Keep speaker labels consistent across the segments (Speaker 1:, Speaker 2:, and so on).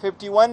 Speaker 1: 51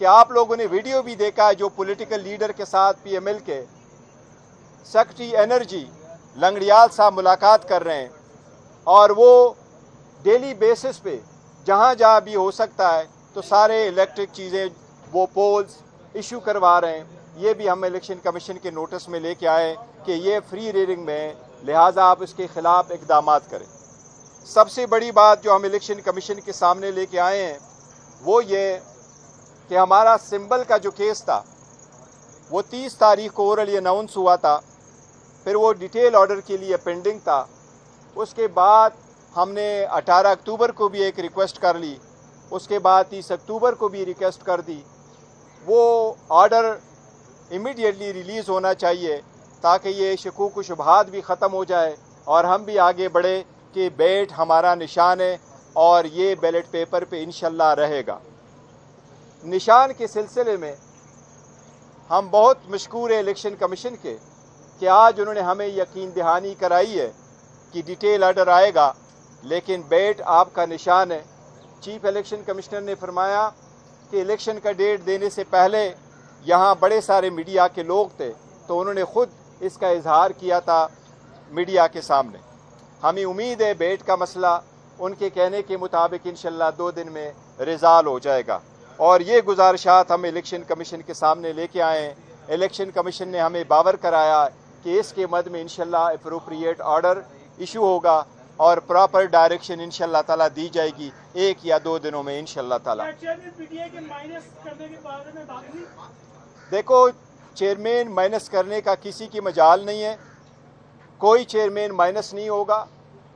Speaker 1: کہ آپ لوگوں نے ویڈیو بھی دیکھا ہے جو پولیٹیکل لیڈر کے ساتھ پی ایم ایل کے سیکرٹری انرجی لنگڑیال صاحب ملاقات کر رہے ہیں، اور وہ ڈیلی بیسس پہ جہاں جہاں بھی ہو سکتا ہے تو سارے الیکٹرک چیزیں وہ پولز ایشو کروا رہے ہیں۔ یہ بھی ہم الیکشن کمیشن کے نوٹس میں لے کے آئے کہ یہ فری ریڈنگ میں ہے، لہٰذا آپ اس کے خلاف اقدامات کریں۔ سب سے بڑی بات جو ہم الیکشن کمیشن کے سامنے لے کے آئے ہیں وہ یہ کہ ہمارا سمبل کا جو کیس تھا وہ 30 تاریخ کو اورلی اناؤنس ہوا تھا، پھر وہ ڈیٹیل آرڈر کے لیے پینڈنگ تھا۔ اس کے بعد ہم نے 18 اکتوبر کو بھی ایک ریکویسٹ کر لی، اس کے بعد 30 اکتوبر کو بھی ریکویسٹ کر دی۔ وہ آرڈر امیڈیٹلی ریلیز ہونا چاہیے تاکہ یہ شکوک و شبہات بھی ختم ہو جائے اور ہم بھی آگے بڑھے کہ بیٹ ہمارا نشان ہے اور یہ بیلٹ پیپر پہ انشاءاللہ رہے گا۔ نشان کے سلسلے میں ہم بہت مشکور ہیں الیکشن کمیشن کے کہ آج انہوں نے ہمیں یقین دہانی کرائی ہے کہ ڈیٹیل آرڈر آئے گا، لیکن بیٹ آپ کا نشان ہے۔ چیف الیکشن کمشنر نے فرمایا کہ الیکشن کا ڈیٹ دینے سے پہلے یہاں بڑے سارے میڈیا کے لوگ تھے تو انہوں نے خود اس کا اظہار کیا تھا میڈیا کے سامنے۔ ہمیں امید ہے بیٹ کا مسئلہ ان کے کہنے کے مطابق انشاءاللہ 2 دن میں ریزالو ہو جائے گا، اور یہ گزارشات ہم الیکشن کمیشن کے سامنے لے کے آئے ہیں۔ الیکشن کمیشن نے ہمیں باور کرایا کہ اس کے مد میں انشاءاللہ اپروپریٹ آرڈر ایشو ہوگا اور پراپر ڈائریکشن انشاءاللہ تعالیٰ دی جائے گی 1 یا 2 دنوں میں انشاءاللہ تعالیٰ۔ دیکھو، چیئرمین مائنس کرنے کا کسی کی مجال نہیں ہے، کوئی چیئرمین مائنس نہیں ہوگا۔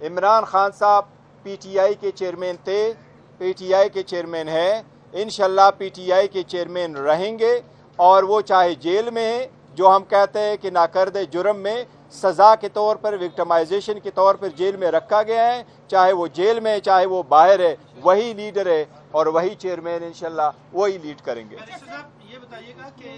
Speaker 1: عمران خان صاحب پی ٹی آئی کے چیئرمین تھے، پی ٹی آئی کے چیئرمین ہیں، انشاءاللہ پی ٹی آئی کے چیئرمین رہیں گے، اور وہ چاہے جیل میں ہیں، جو ہم کہتے ہیں کہ ناکرد جرم میں سزا کے طور پر وکٹمائزیشن کے طور پر جیل میں رکھا گیا ہے، چاہے وہ جیل میں چاہے وہ باہر ہے، وہی لیڈر ہے اور وہی چیئرمین انشاءاللہ وہی لیڈ کریں گے۔
Speaker 2: صاحب یہ بتائیے گا کہ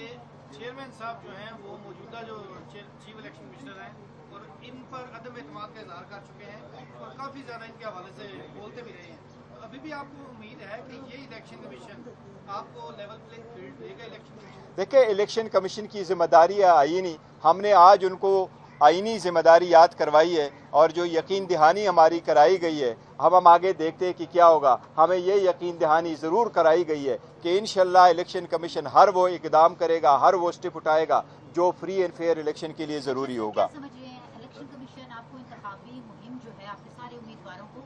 Speaker 2: چیئرمین صاحب جو ہیں وہ موجودہ جو چیف الیکشن کمشنر ہیں اور ان پر عدم اعتماد کا اظہار کر چکے ہیں اور کافی زیادہ ان کے حوالے سے بولتے بھی رہے ہیں، ابھی بھی آپ کو امید ہے کہ یہ الیکشن کمیشن آپ کو لیول پلینگ فیلڈ دے گا؟ الیکشن کمیشن دیکھیں،
Speaker 1: الیکشن کمیشن کی ذمہ داری ہے آئینی، ہم نے آج ان کو آئینی ذمہ داری یاد کروائی ہے اور جو یقین دہانی ہماری کرائی گئی ہے، اب ہم آگے دیکھتے ہیں کہ کیا ہوگا۔ ہمیں یہ یقین دہانی ضرور کرائی گئی ہے کہ انشاءاللہ الیکشن کمیشن ہر وہ اقدام کرے گا، ہر وہ اسٹیپ اٹھائے گا جو فری اینڈ فیئر الیکشن کے لیے ضروری ہوگا۔
Speaker 3: الیکشن کمیشن آپ کو انتخابی مہم جو ہے آپ کے سارے امیدواروں کو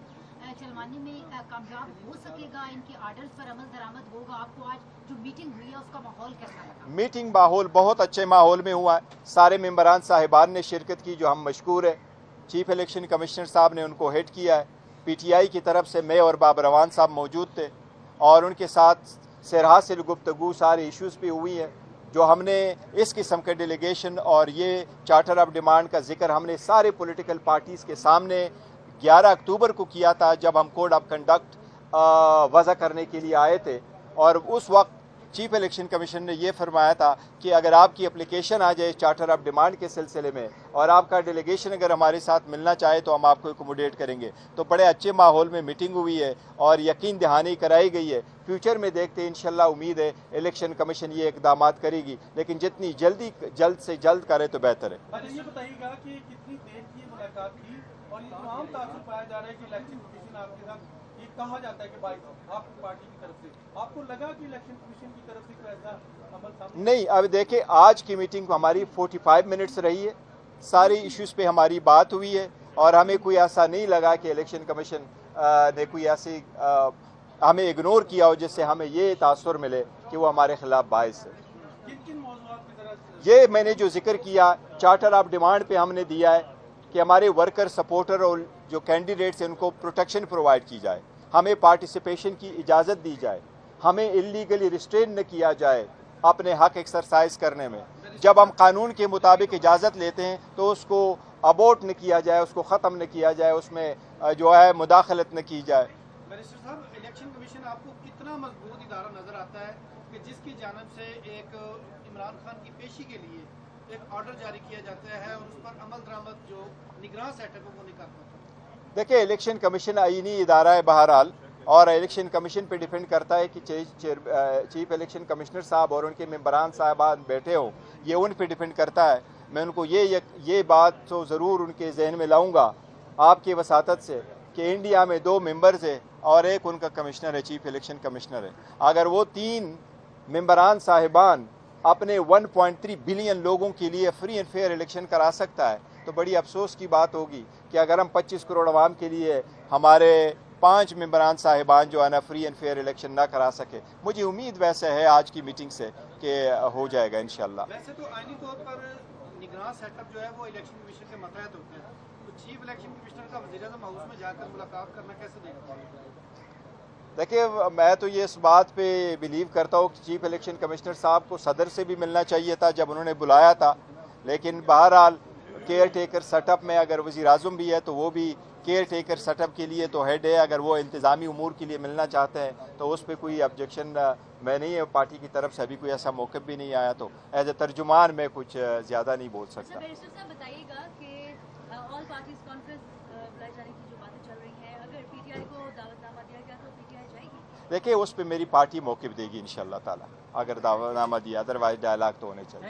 Speaker 3: چلوانے میں کامیاب ہو سکے گا؟ ان کے آرڈرز پر عمل درآمد ہوگا؟ آپ کو آج جو میٹنگ ہوئی ہے اس کا ماحول کیسا لگا؟
Speaker 1: میٹنگ ماحول بہت اچھے ماحول میں ہوا ہے، سارے ممبران صاحبان نے شرکت کی جو ہم مشکور ہیں۔ چیف الیکشن کمشنر صاحب نے ان کو ہیڈ کیا ہے، پی ٹی آئی کی طرف سے میں اور بابر روان صاحب موجود تھے اور ان کے ساتھ سرحاصل گفتگو سارے ایشوز پہ ہوئی ہے۔ جو ہم نے اس قسم کے ڈیلیگیشن اور یہ چارٹر آف ڈیمانڈ کا ذکر ہم نے سارے پولیٹیکل پارٹیز کے سامنے 11 اکتوبر کو کیا تھا جب ہم کوڈ آف کنڈکٹ وضع کرنے کے لیے آئے تھے، اور اس وقت چیف الیکشن کمیشن نے یہ فرمایا تھا کہ اگر آپ کی اپلیکیشن آ جائے چارٹر آف ڈیمانڈ کے سلسلے میں اور آپ کا ڈیلیگیشن اگر ہمارے ساتھ ملنا چاہے تو ہم آپ کو اکوموڈیٹ کریں گے۔ تو بڑے اچھے ماحول میں میٹنگ ہوئی ہے اور یقین دہانی کرائی گئی ہے۔ فیوچر میں دیکھتے ہیں انشاءاللہ امید ہے الیکشن کمیشن یہ اقدامات کرے گی، لیکن جتنی جلد سے جلد کرے تو بہتر ہے۔
Speaker 2: یہ بتائیے گا کہ کتنی دیر کی ملاقات تھی اور یہ تمام تاثر پایا جا رہا ہے کہ الیکشن کمیشن آپ کے ساتھ یہ کہا جاتا ہے کہ بھائی آپ کی پارٹی کی طرف سے آپ کو لگا کہ الیکشن کمیشن کی طرف سے کوئی ایسا عمل سامنے
Speaker 1: نہیں؟ اب دیکھیں، آج کی میٹنگ ہماری 45 منٹس رہی ہے، ساری ایشوز پہ ہماری بات ہوئی ہے اور ہمیں کوئی ایسا نہیں لگا کہ الیکشن کمیشن نے کوئی ایسی ہمیں اگنور کیا ہو جس سے ہمیں یہ تاثر ملے کہ وہ ہمارے خلاف باعث ہے۔
Speaker 2: کن موضوعات کی ذرا
Speaker 1: یہ میں نے جو ذکر کیا چارٹر آف ڈیمانڈ پہ ہم نے دیا ہے کہ ہمارے ورکر سپورٹر اور جو کینڈیڈیٹس ہیں ان کو پروٹیکشن پرووائڈ کی جائے، ہمیں پارٹیسپیشن کی اجازت دی جائے، ہمیں انلیگلی ریسٹرین نہ کیا جائے اپنے حق ایکسرسائز کرنے میں۔ جب ہم قانون کے مطابق اجازت لیتے ہیں تو اس کو ابورٹ نہ کیا جائے، اس کو ختم نہ کیا جائے، اس میں جو ہے مداخلت نہ کی جائے۔
Speaker 2: بیرسٹر صاحب، الیکشن کمیشن آپ کو کتنا مضبوط ادارہ نظر آتا ہے کہ جس کی جانب سے ایک عمران خان کی پیشی کے لیے ایک آرڈر جاری کیا جاتا ہے اور اس پر عمل درآمد جو نگراں سیٹ اپ وہ نہیں کر پاتا؟
Speaker 1: دیکھیں، الیکشن کمیشن آئینی ادارہ ہے بہرحال، اور الیکشن کمیشن پہ ڈیپینڈ کرتا ہے کہ چیف الیکشن کمشنر صاحب اور ان کے ممبران صاحبان بیٹھے ہوں، یہ ان پہ ڈیپینڈ کرتا ہے. میں ان کو یہ بات تو ضرور ان کے ذہن میں لاؤں گا آپ کی وساطت سے کہ انڈیا میں 2 ممبرز ہیں اور ایک ان کا کمشنر ہے، چیف الیکشن کمشنر ہے. اگر وہ 3 ممبران صاحبان اپنے 1.3 بلین لوگوں کے لیے فری اینڈ فیئر الیکشن کرا سکتا ہے تو بڑی افسوس کی بات ہوگی کہ اگر ہم 25 کروڑ عوام کے لیے ہمارے 5 ممبران صاحبان جو ہے نا فری اینڈ فیئر الیکشن نہ کرا سکے. مجھے امید ویسے ہے آج کی میٹنگ سے کہ ہو جائے گا انشاءاللہ.
Speaker 2: ویسے تو آئینی طور پر نگراں سیٹ اپ جو ہے وہ الیکشن کمیشن کے ماتحت ہوتے ہیں، تو چیف الیکشن کمشنر کا وزیر اعظم ہاؤس میں جا کر ملاقات کرنا کیسے دیکھتے ہیں؟
Speaker 1: دیکھیے میں تو یہ اس بات پہ بلیو کرتا ہوں کہ چیف الیکشن کمشنر صاحب کو صدر سے بھی ملنا چاہیے تھا جب انہوں نے بلایا تھا، لیکن بہرحال کیئر ٹیکر سیٹ اپ میں اگر وزیر اعظم بھی ہے تو وہ بھی کیئر ٹیکر سیٹ اپ کے لیے تو ہیڈ ہے. اگر وہ انتظامی امور کے لیے ملنا چاہتے ہیں تو اس پہ کوئی آبجیکشن میں نہیں ہے، پارٹی کی طرف سے ابھی کوئی ایسا موقف بھی نہیں آیا، تو ایز اے ترجمان میں کچھ زیادہ نہیں بول سکتا.
Speaker 4: بیرسٹر صاحب بتائیے گا کہ آل پارٹیز کانفرنس بلائے جانے کی جو باتیں چل رہی ہیں، اگر پی ٹی آئی کو دعوت نامہ دیا گیا تو پی ٹی آئی جائے گی؟
Speaker 1: دیکھیے اس پہ میری پارٹی موقف دے گی انشاءاللہ تعالی، اگر دعوت نامہ دیا، ادروائز ڈائلاگ تو ہونے چاہیے.